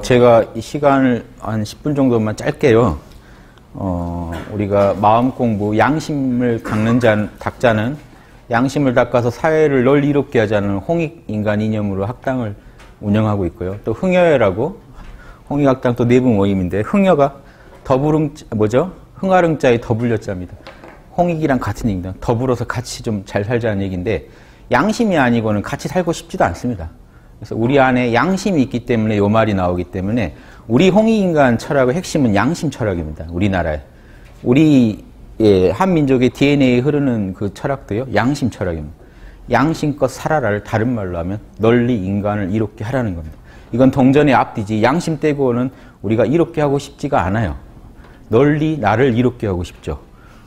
제가 이 시간을 한 10분 정도만 짧게요. 우리가 마음 공부, 양심을 닦는 닦자는, 양심을 닦아서 사회를 널리 이롭게 하자는 홍익인간 이념으로 학당을 운영하고 있고요. 또 흥여회라고, 홍익학당 또 내부 모임인데, 흥여가 흥하릉자의 더불려자입니다. 홍익이랑 같은 얘기입니다. 더불어서 같이 좀 잘 살자는 얘기인데, 양심이 아니고는 같이 살고 싶지도 않습니다. 그래서 우리 안에 양심이 있기 때문에 요 말이 나오기 때문에, 우리 홍익인간 철학의 핵심은 양심 철학입니다. 우리나라에. 우리 한민족의 DNA에 흐르는 그 철학도요, 양심 철학입니다. 양심껏 살아라를 다른 말로 하면 널리 인간을 이롭게 하라는 겁니다. 이건 동전의 앞뒤지, 양심 떼고는 우리가 이롭게 하고 싶지가 않아요. 널리 나를 이롭게 하고 싶죠.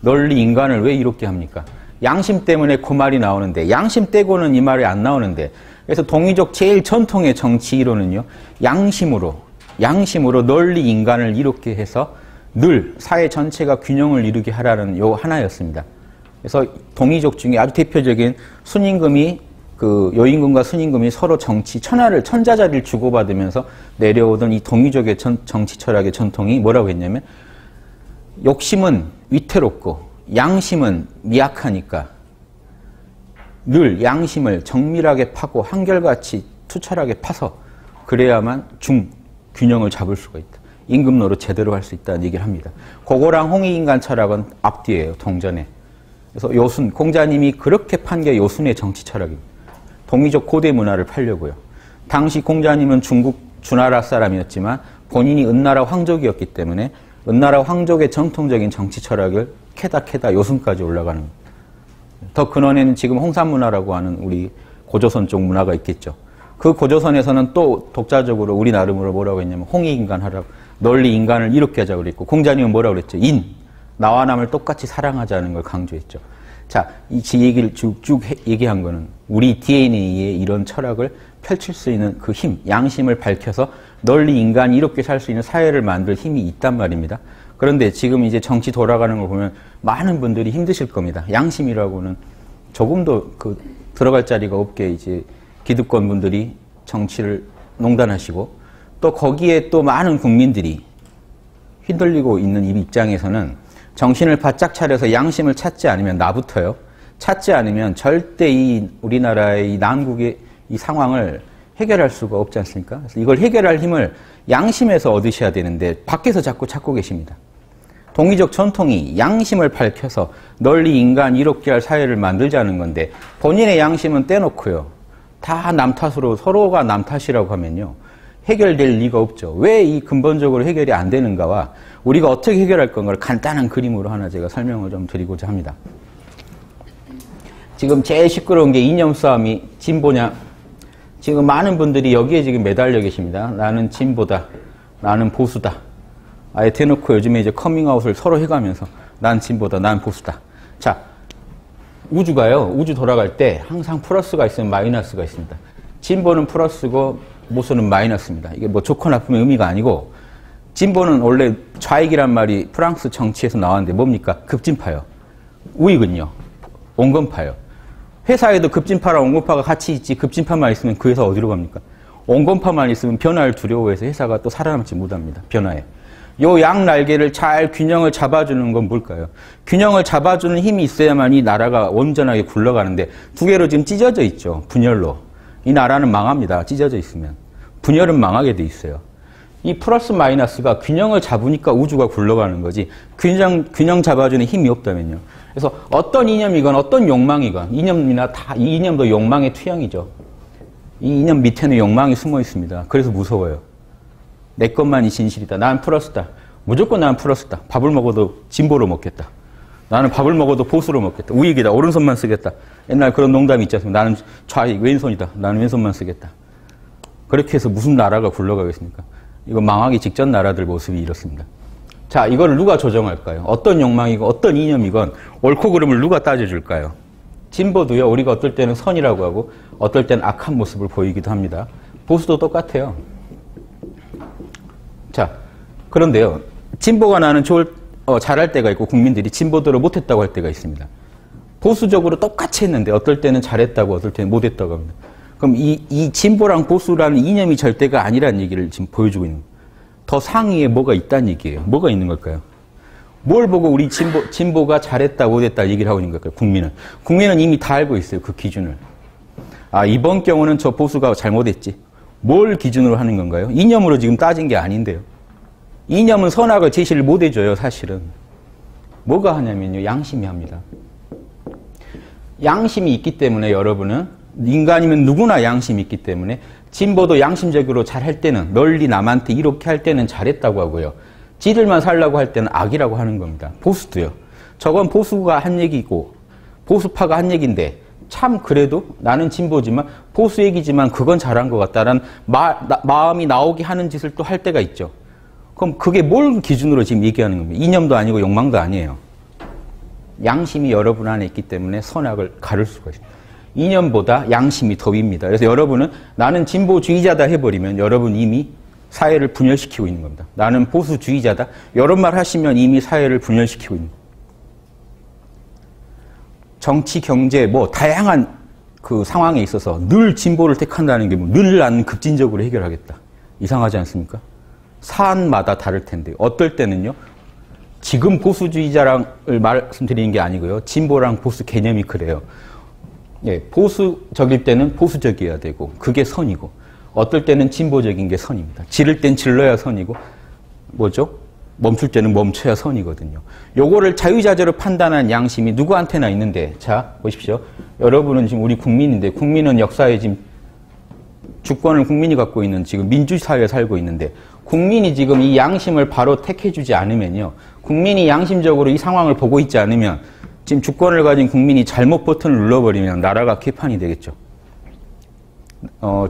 널리 인간을 왜 이롭게 합니까? 양심 때문에 그 말이 나오는데, 양심 떼고는 이 말이 안 나오는데, 그래서 동이족 제일 전통의 정치 이론은요, 양심으로 널리 인간을 이롭게 해서 늘 사회 전체가 균형을 이루게 하라는 요 하나였습니다. 그래서 동이족 중에 아주 대표적인 순임금이, 여임금과 순임금이 서로 천자자리를 주고받으면서 내려오던 이 동이족의 정치 철학의 전통이 뭐라고 했냐면, 욕심은 위태롭고 양심은 미약하니까 늘 양심을 정밀하게 파고 한결같이 투철하게 파서 그래야만 균형을 잡을 수가 있다. 임금노릇 제대로 할 수 있다는 얘기를 합니다. 그거랑 홍익인간 철학은 앞뒤예요, 동전에. 그래서 요순, 공자님이 그렇게 판 게 요순의 정치 철학입니다. 동이족 고대 문화를 팔려고요. 당시 공자님은 중국 주나라 사람이었지만 본인이 은나라 황족이었기 때문에 은나라 황족의 정통적인 정치 철학을 캐다 요순까지 올라가는 겁니다. 더 근원에는 지금 홍산문화라고 하는 우리 고조선 쪽 문화가 있겠죠. 그 고조선에서는 또 독자적으로 우리 나름으로 뭐라고 했냐면 홍익인간 하라고, 널리 인간을 이롭게 하자고 그랬고, 공자님은 뭐라고 그랬죠? 나와 남을 똑같이 사랑하자는 걸 강조했죠. 자, 이 얘기를 쭉 얘기한 거는 우리 DNA에 이런 철학을 펼칠 수 있는 그 힘, 양심을 밝혀서 널리 인간이 이롭게 살 수 있는 사회를 만들 힘이 있단 말입니다. 그런데 지금 이제 정치 돌아가는 걸 보면 많은 분들이 힘드실 겁니다. 양심이라고는 조금도 들어갈 자리가 없게 이제 기득권 분들이 정치를 농단하시고, 또 거기에 또 많은 국민들이 휘둘리고 있는 이 입장에서는 정신을 바짝 차려서 양심을 찾지 않으면, 나부터요, 찾지 않으면 절대 이 우리나라의 이 난국의 이 상황을 해결할 수가 없지 않습니까? 그래서 이걸 해결할 힘을 양심에서 얻으셔야 되는데 밖에서 자꾸 찾고 계십니다. 동이족 전통이 양심을 밝혀서 널리 인간 이롭게 할 사회를 만들자는 건데, 본인의 양심은 떼놓고요, 다 남 탓으로, 서로가 남 탓이라고 하면요, 해결될 리가 없죠. 왜 이 근본적으로 해결이 안 되는가와 우리가 어떻게 해결할 건가를 간단한 그림으로 하나 제가 설명을 좀 드리고자 합니다. 지금 제일 시끄러운 게 이념 싸움이 진보냐, 지금 많은 분들이 여기에 지금 매달려 계십니다. 나는 진보다, 나는 보수다. 아예 대놓고 요즘에 이제 커밍아웃을 서로 해가면서 난 진보다, 난 보수다. 자, 우주 돌아갈 때 항상 플러스가 있으면 마이너스가 있습니다. 진보는 플러스고 보수는 마이너스입니다. 이게 뭐 좋고 나쁨의 의미가 아니고, 진보는 원래 좌익이란 말이 프랑스 정치에서 나왔는데 뭡니까? 급진파요. 우익은요, 온건파요. 회사에도 급진파랑 온건파가 같이 있지, 급진파만 있으면 그 회사 어디로 갑니까? 온건파만 있으면 변화를 두려워해서 회사가 또 살아남지 못합니다. 변화에. 요 양 날개를 잘 균형을 잡아주는 건 뭘까요? 균형을 잡아주는 힘이 있어야만 이 나라가 온전하게 굴러가는데, 두 개로 지금 찢어져 있죠. 분열로. 이 나라는 망합니다. 찢어져 있으면. 분열은 망하게 돼 있어요. 이 플러스 마이너스가 균형을 잡으니까 우주가 굴러가는 거지, 균형 잡아주는 힘이 없다면요. 그래서 어떤 이념이건 어떤 욕망이건, 이념이나 이 이념도 욕망의 투영이죠. 이 이념 밑에는 욕망이 숨어 있습니다. 그래서 무서워요. 내 것만이 진실이다. 난 플러스다. 무조건 난 플러스다. 밥을 먹어도 진보로 먹겠다. 나는 밥을 먹어도 보수로 먹겠다. 우익이다. 오른손만 쓰겠다. 옛날 그런 농담이 있지 않습니까? 나는 좌익, 왼손이다. 나는 왼손만 쓰겠다. 그렇게 해서 무슨 나라가 굴러가겠습니까? 이거 망하기 직전 나라들 모습이 이렇습니다. 자, 이걸 누가 조정할까요? 어떤 욕망이고 어떤 이념이건 옳고 그름을 누가 따져줄까요? 진보도요, 우리가 어떨 때는 선이라고 하고 어떨 때는 악한 모습을 보이기도 합니다. 보수도 똑같아요. 자, 그런데요, 진보가 나는 잘할 때가 있고 국민들이 진보대로 못했다고 할 때가 있습니다. 보수적으로 똑같이 했는데 어떨 때는 잘했다고 어떨 때는 못했다고 합니다. 그럼 이 진보랑 보수라는 이념이 절대가 아니라는 얘기를 지금 보여주고 있는 거예요. 더 상위에 뭐가 있다는 얘기예요. 뭐가 있는 걸까요? 뭘 보고 우리 진보가 잘했다, 못했다 얘기를 하고 있는 걸까요? 국민은 이미 다 알고 있어요. 그 기준을. 아, 이번 경우는 저 보수가 잘못했지. 뭘 기준으로 하는 건가요? 이념으로 지금 따진 게 아닌데요. 이념은 선악을 제시를 못 해줘요, 사실은. 뭐가 하냐면요, 양심이 합니다. 양심이 있기 때문에 여러분은, 인간이면 누구나 양심이 있기 때문에 진보도 양심적으로 잘할 때는, 널리 남한테 이렇게 할 때는 잘했다고 하고요. 지들만 살라고 할 때는 악이라고 하는 겁니다. 보수도요. 저건 보수가 한 얘기고 보수파가 한 얘기인데 참 그래도 나는 진보지만 보수 얘기지만 그건 잘한 것 같다라는 마음이 나오게 하는 짓을 또 할 때가 있죠. 그럼 그게 뭘 기준으로 지금 얘기하는 겁니까? 이념도 아니고 욕망도 아니에요. 양심이 여러분 안에 있기 때문에 선악을 가를 수가 있습니다. 이념보다 양심이 더 윗니다. 그래서 여러분은 나는 진보주의자다 해버리면 여러분 이미 사회를 분열시키고 있는 겁니다. 나는 보수주의자다. 이런 말 하시면 이미 사회를 분열시키고 있는 겁니다. 정치, 경제, 다양한 그 상황에 있어서 늘 진보를 택한다는 게 늘 나는 급진적으로 해결하겠다. 이상하지 않습니까? 사안마다 다를 텐데요. 어떨 때는요, 지금 보수주의자를 말씀드리는 게 아니고요. 진보랑 보수 개념이 그래요. 예, 보수적일 때는 보수적이어야 되고, 그게 선이고, 어떨 때는 진보적인 게 선입니다. 지를 땐 질러야 선이고, 멈출 때는 멈춰야 선이거든요. 요거를 자유자재로 판단하는 양심이 누구한테나 있는데, 자, 보십시오. 여러분은 지금 우리 국민인데, 국민은 역사에 지금 주권을 국민이 갖고 있는 지금 민주사회에 살고 있는데, 국민이 지금 이 양심을 바로 택해주지 않으면요, 국민이 양심적으로 이 상황을 보고 있지 않으면, 지금 주권을 가진 국민이 잘못 버튼을 눌러버리면 나라가 개판이 되겠죠.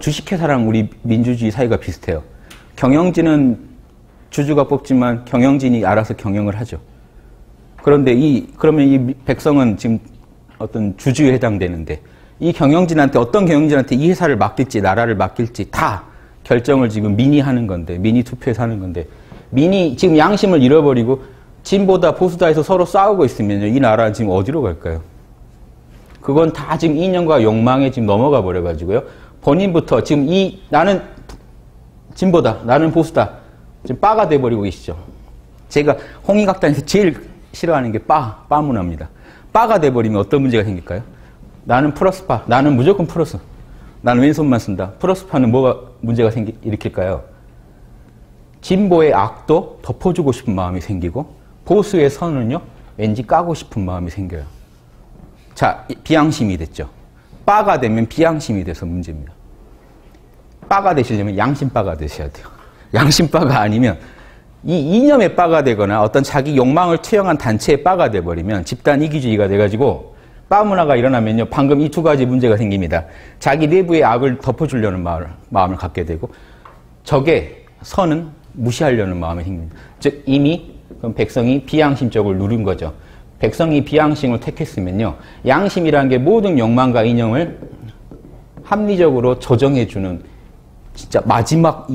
주식회사랑 우리 민주주의 사회가 비슷해요. 경영진은 주주가 뽑지만 경영진이 알아서 경영을 하죠. 그런데 그러면 이 백성은 지금 어떤 주주에 해당되는데, 이 경영진한테, 어떤 경영진한테 이 회사를 맡길지, 나라를 맡길지 다 결정을 지금 민이 하는 건데, 민이 투표해서 하는 건데, 민이 지금 양심을 잃어버리고 진보다 보수다 해서 서로 싸우고 있으면요, 이 나라는 지금 어디로 갈까요? 그건 다 지금 이념과 욕망에 지금 넘어가 버려가지고요. 본인부터 지금 나는 진보다, 나는 보수다, 지금 빠가 돼버리고 계시죠. 제가 홍익학단에서 제일 싫어하는 게 빠 문화입니다. 빠가 돼버리면 어떤 문제가 생길까요? 나는 플러스파, 나는 무조건 플러스, 나는 왼손만 쓴다. 플러스파는 뭐가 문제가 일으킬까요? 진보의 악도 덮어주고 싶은 마음이 생기고, 보수의 선은요, 왠지 까고 싶은 마음이 생겨요. 자, 비양심이 됐죠. 빠가 되면 비양심이 돼서 문제입니다. 빠가 되시려면 양심빠가 되셔야 돼요. 양심빠가 아니면 이 이념의 빠가 되거나 어떤 자기 욕망을 투영한 단체의 빠가 돼버리면 집단 이기주의가 돼가지고 빠 문화가 일어나면요, 방금 이 두 가지 문제가 생깁니다. 자기 내부의 악을 덮어주려는 마음을 갖게 되고, 적의 선은 무시하려는 마음이 생깁니다. 즉 이미 그럼 백성이 비양심적으로 누른 거죠. 백성이 비양심을 택했으면요, 양심이라는 게 모든 욕망과 이념을 합리적으로 조정해주는 진짜 마지막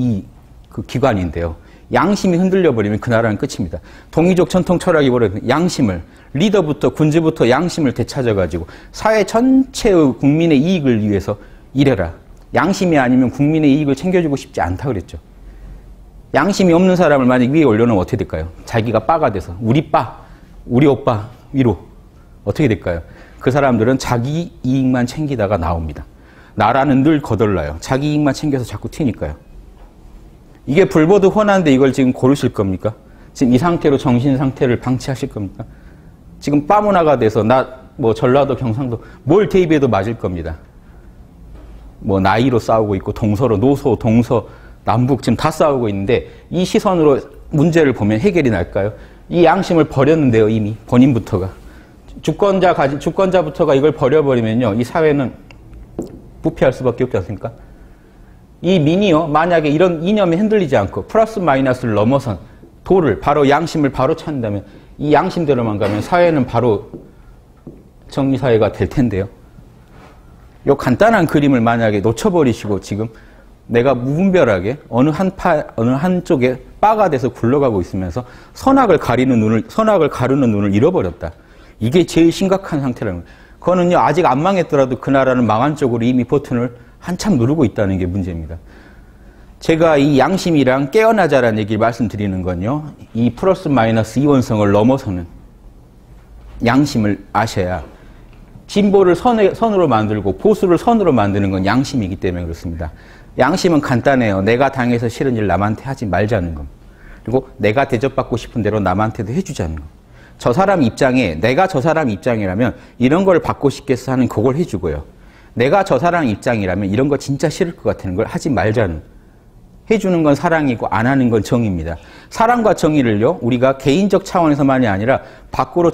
그 기관인데요. 양심이 흔들려 버리면 그 나라는 끝입니다. 동이족 전통 철학이 뭐래요? 양심을, 리더부터 군주부터 양심을 되찾아가지고 사회 전체의 국민의 이익을 위해서 일해라. 양심이 아니면 국민의 이익을 챙겨주고 싶지 않다 그랬죠. 양심이 없는 사람을 만약 위에 올려놓으면 어떻게 될까요? 자기가 빠가 돼서 우리 오빠 위로 어떻게 될까요? 그 사람들은 자기 이익만 챙기다가 나옵니다. 나라는 늘 거덜나요. 자기 이익만 챙겨서 자꾸 튀니까요. 이게 불보듯 훤한데 이걸 지금 고르실 겁니까? 지금 이 상태로 정신 상태를 방치하실 겁니까? 지금 빠문화가 돼서 전라도, 경상도 뭘 대입해도 맞을 겁니다. 나이로 싸우고 있고 동서로, 노소, 동서, 남북 지금 다 싸우고 있는데 이 시선으로 문제를 보면 해결이 날까요? 이 양심을 버렸는데요, 이미 본인부터가. 주권자부터가 이걸 버려버리면요, 이 사회는 부패할 수밖에 없지 않습니까? 이 민이요, 만약에 이런 이념에 흔들리지 않고 플러스 마이너스를 넘어선 도를, 바로 양심을 바로 찾는다면, 이 양심대로만 가면 사회는 바로 정의사회가 될 텐데요. 요 간단한 그림을 만약에 놓쳐버리시고 지금 내가 무분별하게 어느 한쪽에 빠가 돼서 굴러가고 있으면서 선악을 가르는 눈을 잃어버렸다. 이게 제일 심각한 상태라는 거예요. 그거는요, 아직 안 망했더라도 그 나라는 망한 쪽으로 이미 버튼을 한참 누르고 있다는 게 문제입니다. 제가 이 양심이랑 깨어나자라는 얘기를 말씀드리는 건요. 이 플러스 마이너스 이원성을 넘어서는 양심을 아셔야 진보를 선으로 만들고 보수를 선으로 만드는 건 양심이기 때문에 그렇습니다. 양심은 간단해요. 내가 당해서 싫은 일 남한테 하지 말자는 것. 그리고 내가 대접받고 싶은 대로 남한테도 해주자는 것. 저 사람 입장에 내가 저 사람 입장이라면 이런 걸 받고 싶겠어 하는 그걸 해주고요. 내가 저 사람 입장이라면 이런 거 진짜 싫을 것 같다는 걸 하지 말자는. 해주는 건 사랑이고 안 하는 건 정의입니다. 사랑과 정의를요. 우리가 개인적 차원에서만이 아니라 밖으로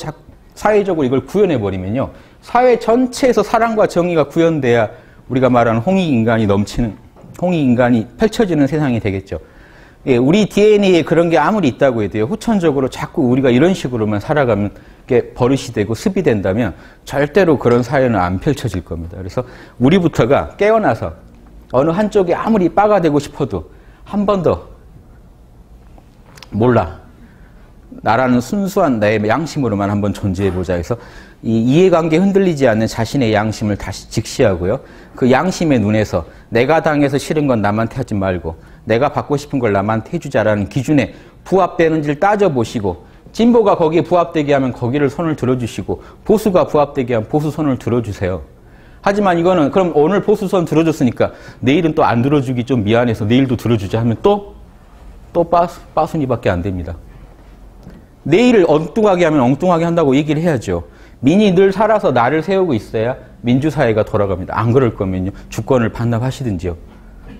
사회적으로 이걸 구현해버리면요. 사회 전체에서 사랑과 정의가 구현돼야 우리가 말하는 홍익인간이 넘치는 홍익인간이 펼쳐지는 세상이 되겠죠. 예, 우리 DNA에 그런 게 아무리 있다고 해도요. 후천적으로 자꾸 우리가 이런 식으로만 살아가면 게 버릇이 되고 습이 된다면 절대로 그런 사회는 안 펼쳐질 겁니다. 그래서 우리부터가 깨어나서 어느 한쪽에 아무리 빠가 되고 싶어도 한 번 더 몰라. 나라는 순수한 나의 양심으로만 한번 존재해보자 해서 이 이해관계 흔들리지 않는 자신의 양심을 다시 직시하고요. 그 양심의 눈에서 내가 당해서 싫은 건 남한테 하지 말고 내가 받고 싶은 걸 남한테 해주자라는 기준에 부합되는지를 따져보시고 진보가 거기에 부합되게 하면 거기를 손을 들어주시고 보수가 부합되게 하면 보수 손을 들어주세요. 하지만 이거는 그럼 오늘 보수 손 들어줬으니까 내일은 또 안 들어주기 좀 미안해서 내일도 들어주자 하면 또 빠순이밖에 안 됩니다. 내일을 엉뚱하게 하면 엉뚱하게 한다고 얘기를 해야죠. 민이 늘 살아서 나를 세우고 있어야 민주사회가 돌아갑니다. 안 그럴 거면요. 주권을 반납하시든지요.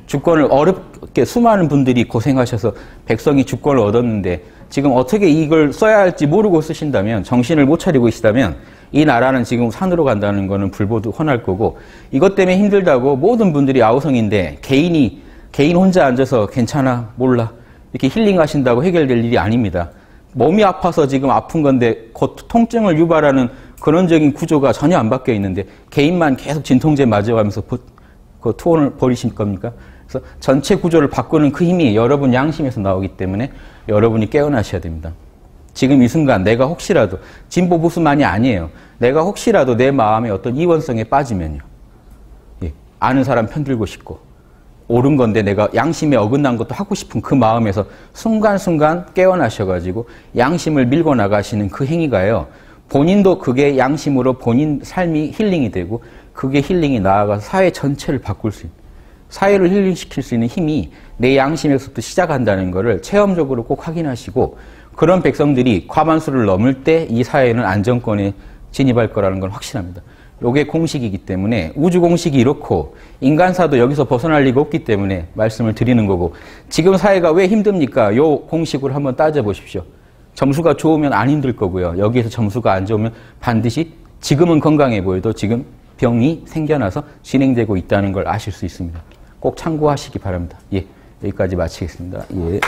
주권을 어렵게 수많은 분들이 고생하셔서 백성이 주권을 얻었는데 지금 어떻게 이걸 써야 할지 모르고 쓰신다면 정신을 못 차리고 계시다면 이 나라는 지금 산으로 간다는 거는 불보듯 훤할 거고 이것 때문에 힘들다고 모든 분들이 아우성인데 개인 혼자 앉아서 괜찮아 몰라 이렇게 힐링하신다고 해결될 일이 아닙니다. 몸이 아파서 지금 아픈 건데 곧 통증을 유발하는 근원적인 구조가 전혀 안 바뀌어 있는데 개인만 계속 진통제 맞아가면서 그 투혼을 벌이실 겁니까? 그래서 전체 구조를 바꾸는 그 힘이 여러분 양심에서 나오기 때문에 여러분이 깨어나셔야 됩니다. 지금 이 순간 내가 혹시라도 진보 보수만이 아니에요. 내가 혹시라도 내 마음에 어떤 이원성에 빠지면요. 예, 아는 사람 편들고 싶고 옳은 건데 내가 양심에 어긋난 것도 하고 싶은 그 마음에서 순간순간 깨어나셔가지고 양심을 밀고 나가시는 그 행위가요. 본인도 그게 양심으로 본인 삶이 힐링이 되고 그게 힐링이 나아가서 사회 전체를 바꿀 수 있는 사회를 힐링시킬 수 있는 힘이 내 양심에서부터 시작한다는 것을 체험적으로 꼭 확인하시고 그런 백성들이 과반수를 넘을 때 이 사회는 안정권에 진입할 거라는 건 확실합니다. 이게 공식이기 때문에 우주 공식이 이렇고 인간사도 여기서 벗어날 리가 없기 때문에 말씀을 드리는 거고 지금 사회가 왜 힘듭니까? 이 공식으로 한번 따져보십시오. 점수가 좋으면 안 힘들 거고요. 여기에서 점수가 안 좋으면 반드시 지금은 건강해 보여도 지금 병이 생겨나서 진행되고 있다는 걸 아실 수 있습니다. 꼭 참고하시기 바랍니다. 예, 여기까지 마치겠습니다. 예.